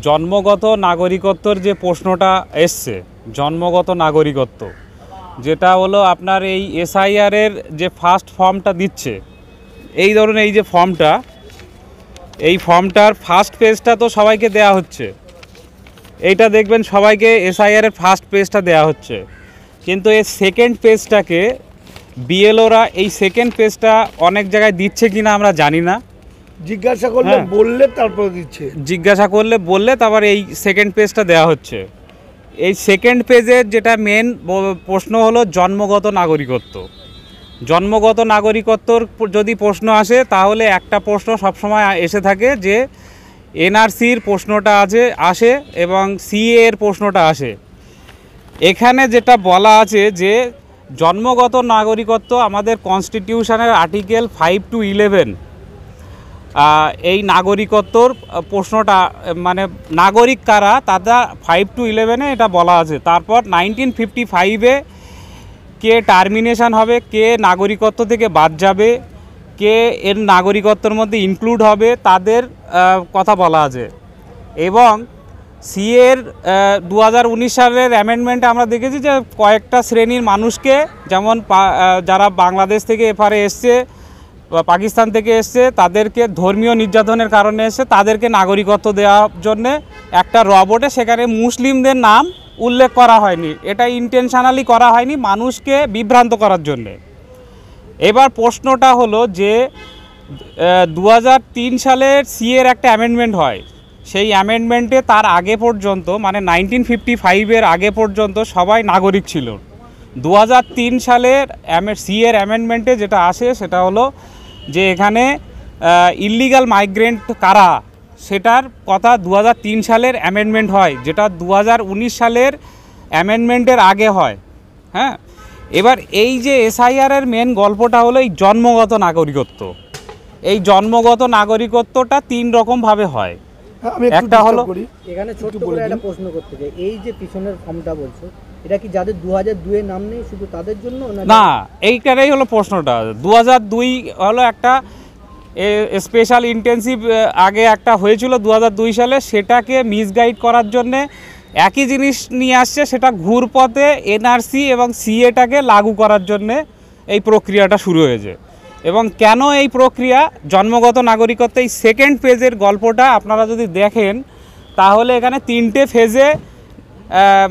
জন্মগত নাগরিকত্বর যে প্রশ্নটা এসছে, জন্মগত নাগরিকত্ব যেটা হলো আপনার এই এসআইআরের যে ফার্স্ট ফর্মটা দিচ্ছে, এই ধরুন এই যে ফর্মটা, এই ফর্মটার ফার্স্ট পেজটা তো সবাইকে দেয়া হচ্ছে, এইটা দেখবেন সবাইকে এসআইআরের ফার্স্ট পেজটা দেয়া হচ্ছে, কিন্তু এই সেকেন্ড পেজটাকে বিএলওরা এই সেকেন্ড পেজটা অনেক জায়গায় দিচ্ছে কিনা আমরা জানি না। জিজ্ঞাসা করলে বললে তারপর দিচ্ছে, জিজ্ঞাসা করলে বললে তারপর এই সেকেন্ড পেজটা দেওয়া হচ্ছে। এই সেকেন্ড পেজের যেটা মেন প্রশ্ন হলো জন্মগত নাগরিকত্ব। জন্মগত নাগরিকত্বর যদি প্রশ্ন আসে তাহলে একটা প্রশ্ন সবসময় এসে থাকে যে এনআরসির প্রশ্নটা আসে এবং সিএ এর প্রশ্নটা আসে। এখানে যেটা বলা আছে যে জন্মগত নাগরিকত্ব আমাদের কনস্টিটিউশনের আর্টিকেল 5 to 11 এই নাগরিকত্বর প্রশ্নটা মানে নাগরিক কারা তারা 5 to 11 এটা বলা আছে। তারপর 1955-এ কে টার্মিনেশন হবে, কে নাগরিকত্ব থেকে বাদ যাবে, কে এর নাগরিকত্বের মধ্যে ইনক্লুড হবে তাদের কথা বলা আছে। এবং সিএর 2019 সালের অ্যামেন্ডমেন্টে আমরা দেখেছি যে কয়েকটা শ্রেণীর মানুষকে, যেমন যারা বাংলাদেশ থেকে এপারে এসছে বা পাকিস্তান থেকে এসছে, তাদেরকে ধর্মীয় নির্যাতনের কারণে এসে তাদেরকে নাগরিকত্ব দেওয়ার জন্যে একটা রবোটে সেখানে মুসলিমদের নাম উল্লেখ করা হয়নি। এটা ইন্টেনশনালি করা হয়নি, মানুষকে বিভ্রান্ত করার জন্যে। এবার প্রশ্নটা হলো যে 2003 সালের সিএর একটা অ্যামেন্ডমেন্ট হয়, সেই অ্যামেন্ডমেন্টে তার আগে পর্যন্ত মানে 1955-এর আগে পর্যন্ত সবাই নাগরিক ছিল। 2003 সালের সিএর অ্যামেন্ডমেন্টে যেটা আসে সেটা হলো যে এখানে ইল্লিগাল মাইগ্রেন্ট কারা সেটার কথা 2003 সালের অ্যামেন্ডমেন্ট হয়, যেটা 2019 সালের অ্যামেন্ডমেন্টের আগে হয়। হ্যাঁ, এবার এই যে এসআইআরের মেন গল্পটা হলো এই জন্মগত নাগরিকত্ব। এই জন্মগত নাগরিকত্বটা 3 রকমভাবে হয়। একটা হলো এখানে ছোট করে একটা প্রশ্ন করতে চাই, এই যে পিছনের ফর্মটা বলছো এটা কি যাদের 2002 এ নাম নেই শুধু তাদের জন্য না? এইটাই হলো প্রশ্নটা। 2002 হলো একটা স্পেশাল ইন্টেন্সিভ আগে একটা হয়েছিল 2002 সালে, সেটাকে মিসগাইড করার জন্যে একই জিনিস নিয়ে আসছে, সেটা ঘুরপথে এনআরসি এবং সিএটাকে লাগু করার জন্যে এই প্রক্রিয়াটা শুরু হয়েছে। এবং কেন এই প্রক্রিয়া জন্মগত নাগরিকত্ব, এই সেকেন্ড ফেজের গল্পটা আপনারা যদি দেখেন তাহলে এখানে 3টে ফেজে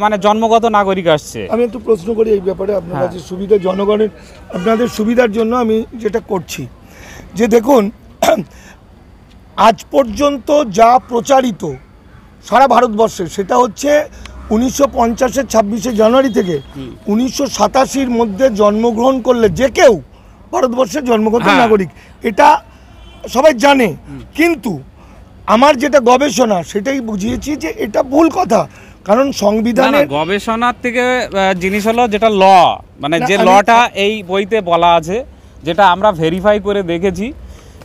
মানে জন্মগত নাগরিক আসছে। আমি একটু প্রশ্ন করি এই ব্যাপারে, আপনার কাছে সুবিধা, জনগণের আপনাদের সুবিধার জন্য আমি যেটা করছি যে দেখুন, আজ পর্যন্ত যা প্রচারিত সারা ভারতবর্ষে সেটা হচ্ছে 1950-এর 26শে জানুয়ারি থেকে 1987-র মধ্যে জন্মগ্রহণ করলে যে কেউ ভারতবর্ষের জন্মগত নাগরিক, এটা সবাই জানে। কিন্তু আমার যেটা গবেষণা সেটাই বুঝিয়েছি যে এটা ভুল কথা, কারণ সংবিধানের গবেষণার থেকে জিনিস হলো যেটা ল, মানে যে লটা এই বইতে বলা আছে, যেটা আমরা ভেরিফাই করে দেখেছি,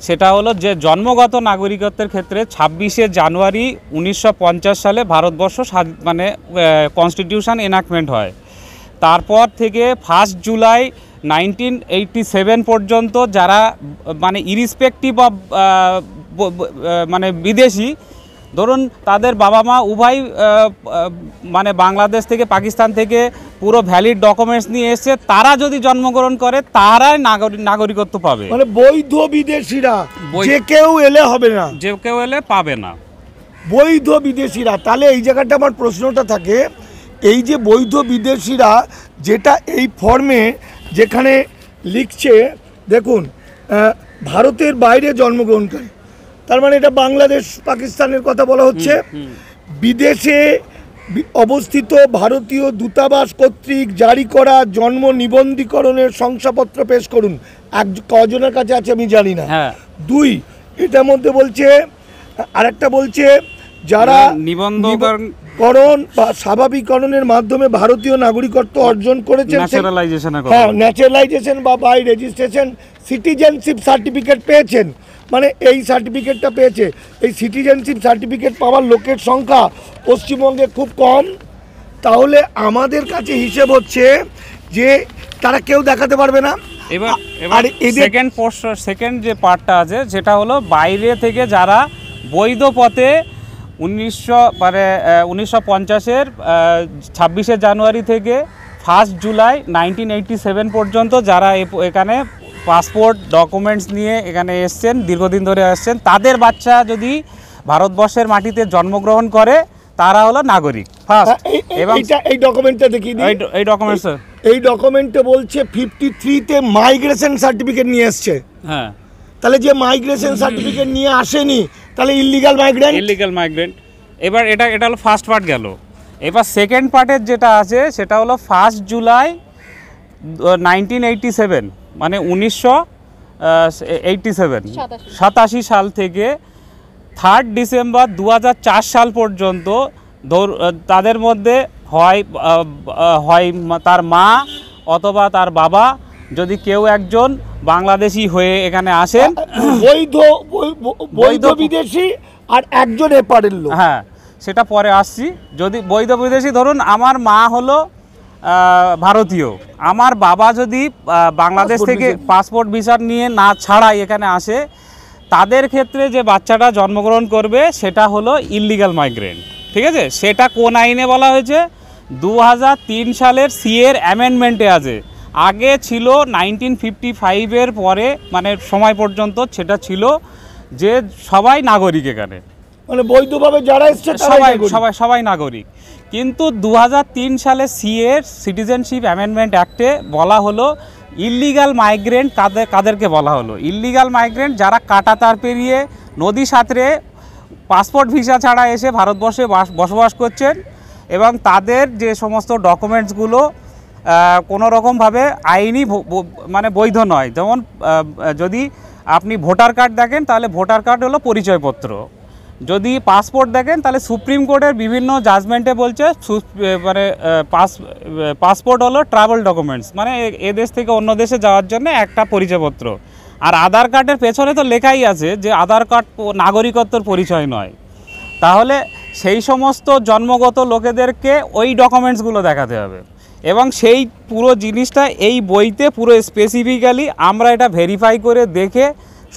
সেটা হলো যে জন্মগত নাগরিকত্বের ক্ষেত্রে 26শে জানুয়ারি 1950 সালে ভারতবর্ষ মানে কনস্টিটিউশন এনাক্টমেন্ট হয়। তারপর থেকে 1 জুলাই 1987 পর্যন্ত যারা মানে ইরিসপেক্টিভ অফ মানে বিদেশি, ধরুন তাদের বাবা মা উভয় মানে বাংলাদেশ থেকে পাকিস্তান থেকে পুরো ভ্যালিড ডকুমেন্টস নিয়ে এসছে, তারা যদি জন্মগ্রহণ করে তারাই নাগরিকত্ব পাবে। মানে বৈধ বিদেশিরা যে কেউ এলে হবে না, যে কেউ এলে পাবে না, বৈধ বিদেশিরা। তাহলে এই জায়গাটা আমার প্রশ্নটা থাকে, এই যে বৈধ বিদেশিরা যেটা এই ফর্মে যেখানে লিখছে, দেখুন ভারতের বাইরে জন্মগ্রহণকারী, তার মানে এটা বাংলাদেশ পাকিস্তানের কথা বলা হচ্ছে। বিদেশে অবস্থিত ভারতীয় দূতাবাস কর্তৃক জারি করা জন্ম নিবন্ধীকরণের শংসাপত্র পেশ করুন। কজনের কাছে আছে আমি জানি না। 2, এটার মধ্যে বলছে, আরেকটা বলছে যারা নিবন্ধকরণ বা স্বাভাবিকরণের মাধ্যমে ভারতীয় নাগরিকত্ব অর্জন করেছেন, ন্যাচারালাইজেশন বা বাই রেজিস্ট্রেশন সিটিজেনশিপ সার্টিফিকেট পেয়েছেন, মানে এই সার্টিফিকেটটা পেয়েছে। এই সিটিজেনশিপ সার্টিফিকেট পাওয়ার লোকের সংখ্যা পশ্চিমবঙ্গে খুব কম। তাহলে আমাদের কাছে হিসেব হচ্ছে যে তারা কেউ দেখাতে পারবে না। এবার সেকেন্ড যে পার্টটা আছে সেটা হলো বাইরে থেকে যারা বৈধ পথে 1950-এর 26শে জানুয়ারি থেকে 1 জুলাই 1987 পর্যন্ত যারা এখানে পাসপোর্ট ডকুমেন্টস নিয়ে এখানে এসছেন, দীর্ঘদিন ধরে আসছেন, তাদের বাচ্চা যদি ভারতবর্ষের মাটিতে জন্মগ্রহণ করে তারা হলো নাগরিক ফার্স্ট। এবং এই ডকুমেন্টটা দেখিয়ে দিই। এই ডকুমেন্টস, এই ডকুমেন্টে বলছে 53-তে মাইগ্রেশন সার্টিফিকেট নিয়ে এসছে। হ্যাঁ, তাহলে যে মাইগ্রেশন সার্টিফিকেট নিয়ে আসেনি তাহলে ইললিগাল মাইগ্রেন্ট। এবার এটা হলো ফার্স্ট পার্ট গেল। এবার সেকেন্ড পার্টের যেটা আছে সেটা হলো 1 জুলাই 1987 মানে 1987 সাল থেকে 3 ডিসেম্বর 2004 সাল পর্যন্ত তাদের মধ্যে হয় তার মা অথবা তার বাবা যদি কেউ একজন বাংলাদেশি হয়ে এখানে আসেন, বৈধ বিদেশি আর একজন এপারের লোক। হ্যাঁ, সেটা পরে আসছি। যদি বৈধ বিদেশি, ধরুন আমার মা হলো ভারতীয়, আমার বাবা যদি বাংলাদেশ থেকে পাসপোর্ট ভিসা নিয়ে না ছাড়াই এখানে আসে, তাদের ক্ষেত্রে যে বাচ্চাটা জন্মগ্রহণ করবে সেটা হলো ইললিগাল মাইগ্রেন্ট। ঠিক আছে, সেটা কোন আইনে বলা হয়েছে? 2003 সালের সিএর অ্যামেন্ডমেন্টে আছে। আগে ছিল 1955-এর পরে মানে সময় পর্যন্ত সেটা ছিল যে সবাই নাগরিক, এখানে মানে বৈধভাবে যারা এসছে সবাই নাগরিক। কিন্তু 2003 সালে সিএর সিটিজেনশিপ অ্যামেন্ডমেন্ট অ্যাক্টে বলা হলো ইললিগাল মাইগ্রেন্ট কাদেরকে বলা হলো? ইললিগাল মাইগ্রেন্ট যারা কাঁটাতার পেরিয়ে নদী সাঁতরে পাসপোর্ট ভিসা ছাড়া এসে ভারতবর্ষে বসবাস করছেন এবং তাদের যে সমস্ত ডকুমেন্টসগুলো কোনো রকমভাবে আইনি মানে বৈধ নয়। যেমন যদি আপনি ভোটার কার্ড দেখেন তাহলে ভোটার কার্ড হলো পরিচয়পত্র, যদি পাসপোর্ট দেখেন তাহলে সুপ্রিম কোর্টের বিভিন্ন জাজমেন্টে বলছে মানে পাসপোর্ট হলো ট্রাভেল ডকুমেন্টস, মানে এ দেশ থেকে অন্য দেশে যাওয়ার জন্য একটা পরিচয়পত্র। আর আধার কার্ডের পেছনে তো লেখাই আছে যে আধার কার্ড নাগরিকত্বর পরিচয় নয়। তাহলে সেই সমস্ত জন্মগত লোকেদেরকে ওই ডকুমেন্টসগুলো দেখাতে হবে এবং সেই পুরো জিনিসটা এই বইতে পুরো স্পেসিফিক্যালি আমরা এটা ভেরিফাই করে দেখে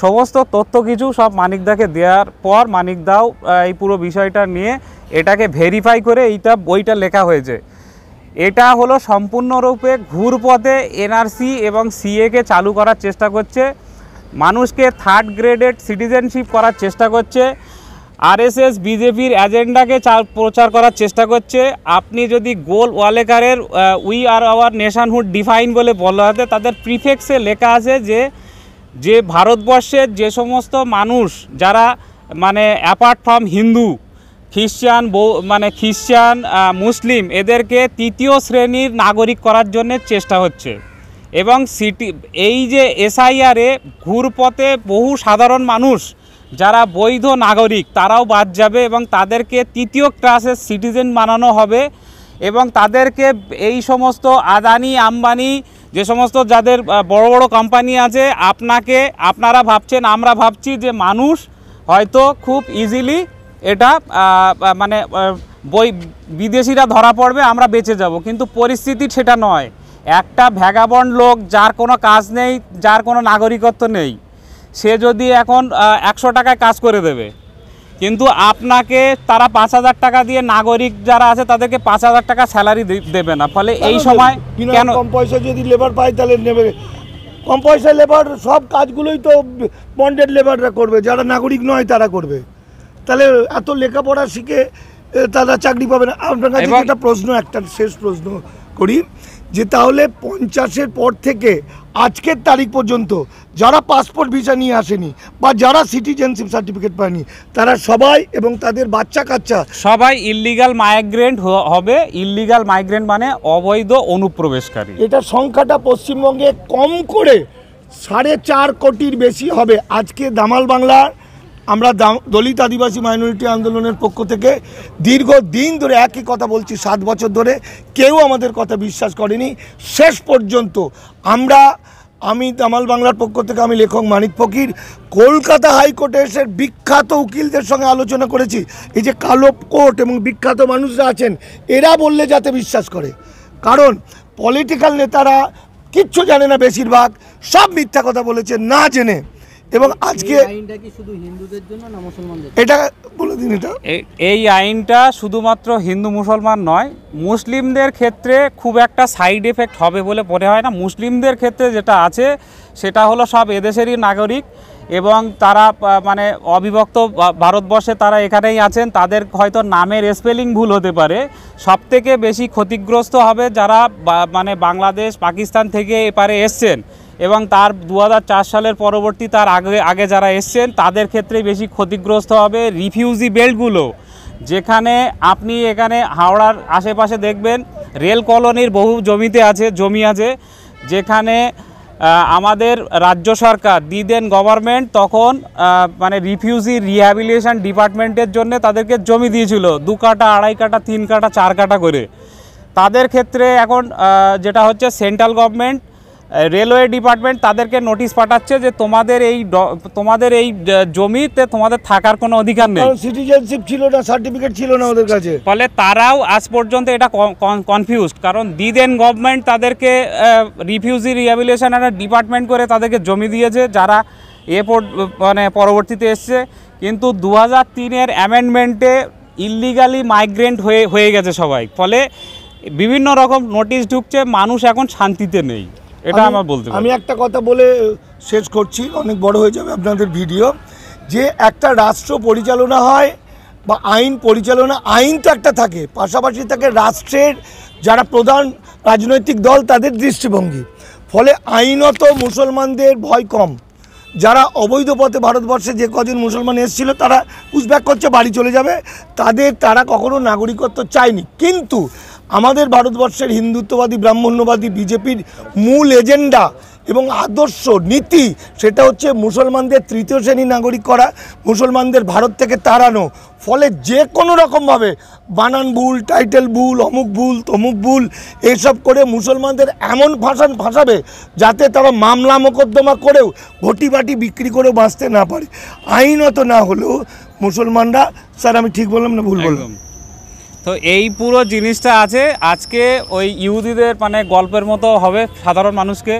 সমস্ত তথ্য কিছু সব মানিকদাকে দেওয়ার পর মানিকদাও এই পুরো বিষয়টা নিয়ে এটাকে ভেরিফাই করে এইটা বইটা লেখা হয়েছে। এটা হলো সম্পূর্ণরূপে ঘুরপথে এনআরসি এবং সিএকে চালু করার চেষ্টা করছে, মানুষকে 3rd গ্রেডেড সিটিজেনশিপ করার চেষ্টা করছে, আরএসএস বিজেপির এজেন্ডাকে প্রচার করার চেষ্টা করছে। আপনি যদি গোল ওয়ালেকারের we are our nationhood define বলে বলা হয়, তাদের প্রিফেক্সে লেখা আছে যে ভারতবর্ষের যে সমস্ত মানুষ যারা মানে অ্যাপার্ট ফ্রম হিন্দু, খ্রিস্টান, মুসলিম, এদেরকে 3য় শ্রেণীর নাগরিক করার জন্য চেষ্টা হচ্ছে। এবং এই যে এসআইআরে ঘুরপথে বহু সাধারণ মানুষ যারা বৈধ নাগরিক তারাও বাদ যাবে এবং তাদেরকে 3য় ক্লাসের সিটিজেন বানানো হবে এবং তাদেরকে এই সমস্ত আদানি আম্বানি যে সমস্ত যাদের বড় বড় কোম্পানি আছে, আপনারা ভাবছেন, আমরা ভাবছি যে মানুষ হয়তো খুব ইজিলি এটা মানে বিদেশিরা ধরা পড়বে, আমরা বেঁচে যাব, কিন্তু পরিস্থিতি সেটা নয়। একটা ভ্যাগাবন্ড লোক যার কোনো কাজ নেই, যার কোনো নাগরিকত্ব নেই, সে যদি এখন 100 টাকায় কাজ করে দেবে, কিন্তু আপনাকে তারা 5000 টাকা দিয়ে নাগরিক যারা আছে তাদেরকে 5000 টাকা স্যালারি দেবে না। ফলে এই সময় কেন কম পয়সা যদি লেবার পায় তাহলে নেবে, কম পয়সা লেবার সব কাজগুলোই তো বন্ডেড লেবাররা করবে, যারা নাগরিক নয় তারা করবে। তাহলে এত লেখাপড়া শিখে তারা চাকরি পাবে না। আপনার কাছে একটা প্রশ্ন, একটা শেষ প্রশ্ন করি যে তাহলে 50-এর পর থেকে আজকের তারিখ পর্যন্ত যারা পাসপোর্ট ভিসা নিয়ে আসেনি বা যারা সিটিজেনশিপ সার্টিফিকেট পায়নি তারা সবাই এবং তাদের বাচ্চা কাচ্চা সবাই ইললিগাল মাইগ্রেন্ট হবে। ইললিগাল মাইগ্রেন্ট মানে অবৈধ অনুপ্রবেশকারী। এটা সংখ্যাটা পশ্চিমবঙ্গে কম করে 4.5 কোটির বেশি হবে। আজকে দামাল বাংলার আমরা দলিত আদিবাসী মাইনরিটি আন্দোলনের পক্ষ থেকে দীর্ঘদিন ধরে একই কথা বলছি, 7 বছর ধরে কেউ আমাদের কথা বিশ্বাস করেনি। শেষ পর্যন্ত আমি দামাল বাংলার পক্ষ থেকে আমি লেখক মানিক ফকির কলকাতা হাইকোর্টে এসে বিখ্যাত উকিলদের সঙ্গে আলোচনা করেছি। এই যে কালো কোর্ট এবং বিখ্যাত মানুষরা আছেন, এরা বললে যাতে বিশ্বাস করে, কারণ পলিটিক্যাল নেতারা কিচ্ছু জানে না, বেশিরভাগ সব মিথ্যা কথা বলেছে না জেনে। এবং আজকে এই আইনটা কি শুধু হিন্দুদের জন্য না মুসলমানদের জন্য? এটা বলে দিন। এটা এই আইনটা শুধুমাত্র হিন্দু মুসলমান নয়, মুসলিমদের ক্ষেত্রে খুব একটা সাইড এফেক্ট হবে বলে মনে হয় না। মুসলিমদের ক্ষেত্রে যেটা আছে সেটা হলো সব এদেশেরই নাগরিক এবং তারা মানে অবিভক্ত ভারতবর্ষে তারা এখানেই আছেন, তাদের হয়তো নামের স্পেলিং ভুল হতে পারে। সবথেকে বেশি ক্ষতিগ্রস্ত হবে যারা মানে বাংলাদেশ পাকিস্তান থেকে এপারে এসছেন এবং তার 2004 সালের পরবর্তী তার আগে যারা এসছেন তাদের ক্ষেত্রে বেশি ক্ষতিগ্রস্ত হবে। রিফিউজি বেল্টগুলো যেখানে আপনি এখানে হাওড়ার আশেপাশে দেখবেন রেল কলোনির বহু জমি আছে যেখানে আমাদের রাজ্য সরকার দিদেন গভর্নমেন্ট তখন মানে রিফিউজি রিহ্যাবিলিটেশন ডিপার্টমেন্টের জন্য তাদেরকে জমি দিয়েছিল 2 কাঠা 2.5 কাঠা 3 কাঠা 4 কাঠা করে। তাদের ক্ষেত্রে এখন যেটা হচ্ছে সেন্ট্রাল গভর্নমেন্ট রেলওয়ে ডিপার্টমেন্ট তাদেরকে নোটিশ পাঠাচ্ছে যে তোমাদের এই জমিতে তোমাদের থাকার কোনো অধিকার নেই, সিটিজেনশিপ ছিল না, সার্টিফিকেট ছিল না ওদের কাছে। ফলে তারাও আজ পর্যন্ত এটা কনফিউজড, কারণ দিদেন গভর্নমেন্ট তাদেরকে রিফিউজি রিহ্যাবিলিটেশন একটা ডিপার্টমেন্ট করে তাদেরকে জমি দিয়েছে যারা মানে পরবর্তীতে এসছে, কিন্তু 2003-এর অ্যামেন্ডমেন্টে ইললিগালি মাইগ্রেন্ট হয়ে গেছে সবাই, ফলে বিভিন্ন রকম নোটিশ ঢুকছে, মানুষ এখন শান্তিতে নেই। এটা আমার বলতে আমি একটা কথা বলে শেষ করছি, অনেক বড় হয়ে যাবে আপনাদের ভিডিও। যে একটা রাষ্ট্র পরিচালনা হয় বা আইন পরিচালনা, আইন তো একটা থাকে, পাশাপাশি থাকে রাষ্ট্রের যারা প্রধান রাজনৈতিক দল তাদের দৃষ্টিভঙ্গি। ফলে আইনত মুসলমানদের ভয় কম। যারা অবৈধ পথে ভারতবর্ষে যে কজন মুসলমান এসেছিল তারা পুশব্যাক করছে, বাড়ি চলে যাবে, তারা কখনো নাগরিকত্ব চায়নি। কিন্তু আমাদের ভারতবর্ষের হিন্দুত্ববাদী ব্রাহ্মণ্যবাদী বিজেপির মূল এজেন্ডা এবং আদর্শ নীতি সেটা হচ্ছে মুসলমানদের তৃতীয় শ্রেণী নাগরিক করা, মুসলমানদের ভারত থেকে তাড়ানো। ফলে যে কোনো রকমভাবে বানান ভুল, টাইটেল ভুল, অমুক ভুল, তমুক ভুল এইসব করে মুসলমানদের এমন ফাঁসাবে যাতে তারা মামলা মোকদ্দমা করেও ঘটি বাটি বিক্রি করেও বাঁচতে না পারে। আইনত না হলেও মুসলমানরা, স্যার আমি ঠিক বললাম না ভুল বললাম? তো এই পুরো জিনিসটা আছে আজকে ওই ইহুদিদের মানে গল্পের মতো হবে সাধারণ মানুষকে,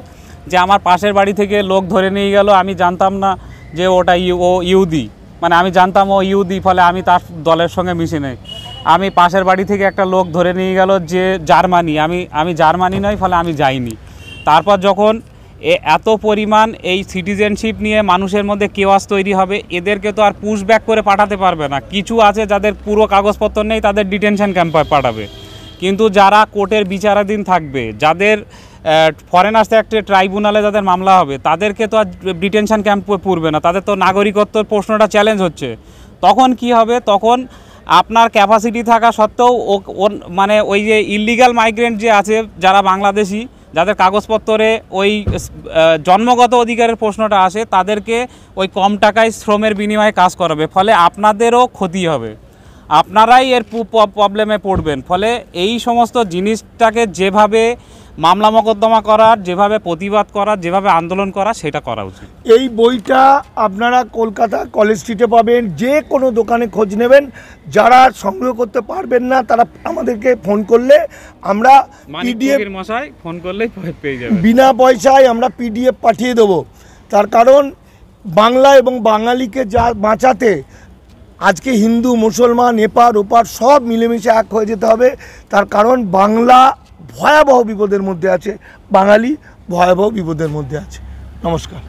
যে আমার পাশের বাড়ি থেকে লোক ধরে নিয়ে গেল, আমি জানতাম না যে ওটা ও ইহুদি, মানে আমি জানতাম ও ইহুদি, ফলে আমি তার দলের সঙ্গে মিশে নেই। আমি পাশের বাড়ি থেকে একটা লোক ধরে নিয়ে গেল যে জার্মানি, আমি জার্মানি নই, ফলে আমি যাইনি। তারপর যখন এত পরিমাণ এই সিটিজেনশিপ নিয়ে মানুষের মধ্যে কেওয়াস তৈরি হবে, এদেরকে তো আর পুশব্যাক করে পাঠাতে পারবে না। কিছু আছে যাদের পুরো কাগজপত্র নেই, তাদের ডিটেনশন ক্যাম্পে পাঠাবে, কিন্তু যারা কোর্টের বিচারাধীন থাকবে, যাদের ফরেনার্স অ্যাক্টে ট্রাইব্যুনালে যাদের মামলা হবে, তাদেরকে তো আর ডিটেনশন ক্যাম্পে পুরবে না, তাদের তো নাগরিকত্বর প্রশ্নটা চ্যালেঞ্জ হচ্ছে। তখন কি হবে? তখন আপনার ক্যাপাসিটি থাকা সত্ত্বেও মানে ওই যে ইললিগাল মাইগ্রেন্ট যে আছে যারা বাংলাদেশি, যাদের কাগজপত্রে ওই জন্মগত অধিকারের প্রশ্নটা আসে, তাদেরকে ওই কম টাকায় শ্রমের বিনিময়ে কাজ করাবে, ফলে আপনাদেরও ক্ষতি হবে, আপনারাই এর প্রবলেমে পড়বেন। ফলে এই সমস্ত জিনিসটাকে যেভাবে মামলা মোকদ্দমা করার, যেভাবে প্রতিবাদ করার, যেভাবে আন্দোলন করা, সেটা করা উচিত। এই বইটা আপনারা কলকাতা কলেজ স্ট্রিটে পাবেন, যে কোনো দোকানে খোঁজ নেবেন। যারা সংগ্রহ করতে পারবেন না তারা আমাদেরকে ফোন করলে আমরা পিডিএফ মশাই ফোন করলেই পেয়ে যাবেন, বিনা পয়সায় আমরা পিডিএফ পাঠিয়ে দেবো। তার কারণ বাংলা এবং বাঙালিকে যা বাঁচাতে আজকে হিন্দু মুসলমান এপার ওপার সব মিলেমিশে এক হয়ে যেতে হবে। তার কারণ বাংলা ভয়াবহ বিপদের মধ্যে আছে, বাঙালি ভয়াবহ বিপদের মধ্যে আছে। নমস্কার।